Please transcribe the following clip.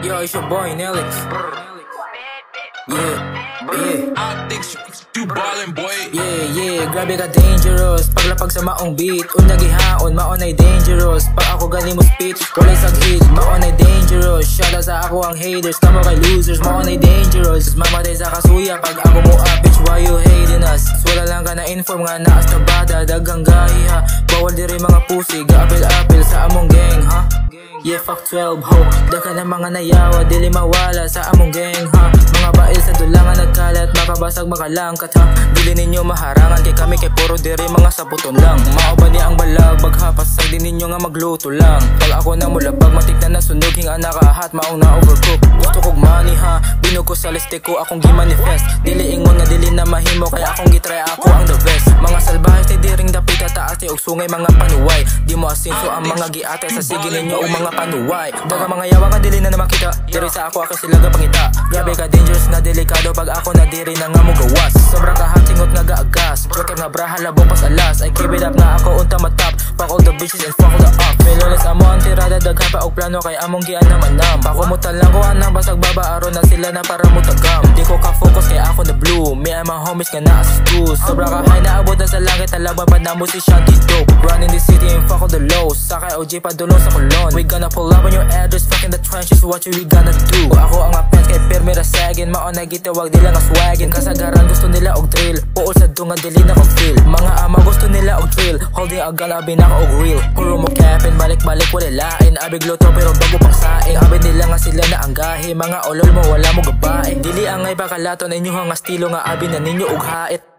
Yo, it's your boy, Nelix. Yeah, yeah. I think you ballin', boy. Yeah, grabe ka dangerous. Paglapag sa maong beat, unyag ihaon, maon ay dangerous. Pag ako galing mo speech, walay saghit, maon ay dangerous. Shoutout sa ako ang haters, kamo kay losers, maon ay dangerous. Mamatay sa kasuya pag ako mo up, bitch, why you hating us? Wala lang ka na inform nga na asta bada, dagang gahiha. Bawal diri mga pussy, gaapil-apil sa among gang, ha? Yeah, fuck 12, ho. Daka na mga nayawa, dili mawala sa among gang, ha? Mga bail sa dulangan nagkalat, makabasag makalangkat, ha? Dili ninyo maharangan, kay kami kay puro diri mga sabuton lang. Mao ba ni ang balag, baghapas sa di ninyo nga magluto lang. Pag ako na mulabag, matik na nasunog, hinga nakahat, maong na overcook. Gusto kog money, ha? Binog ko sa liste ko, akong gimanifest. Dili ingon nga dili na mahimo, kaya akong gitry, ako ang the best. Mga salbahe tay diring dapita taas ni og sungay mga panuway. Di mo asinso ang mga giate sa sige ninyo o mga panuway. Daga mga yawa ka dili na makita, diri sa ako sila gapangita. Grabe ka dangerous na delikado pag ako na diri na nga mo gawas. Sobra ka hatingot nga gaagas, joker nga braha labong pas alas. I keep it up na ako unta matap, fuck all the bitches and fuck all the up. Melones amo ang tirada, daghan pa og plano kay among gian na manam. Pakumutan lang ko anang basag baba, aron na sila na para mutagam. Di ko ka-focus kay ako na blue, me and my homies nga na sa school. Sobra ka high na abot na sa langit, talaban pa na mo si Shanty Dope. Run in the city and fuck all the lows, sakay OG pa dulong sa kulon. We gonna pull up on your address, fuck in the trenches, what you we gonna do? Ako ang apens kay Permira Sagin, maon na gitawag nila nga swagin. Kasagaran gusto nila og thrill, puol sa dungan dili na kong feel. Mga ama gusto nila og drill, holding a gun abi na ka og real. Puro mo capin, balik-balik wala lain. Abig luto pero bago pang saing, abi nila nga sila na ang gahi. Mga olol mo wala mo gabae, dili angay bakalaton inyo nga estilo nga abi na ninyo og hait.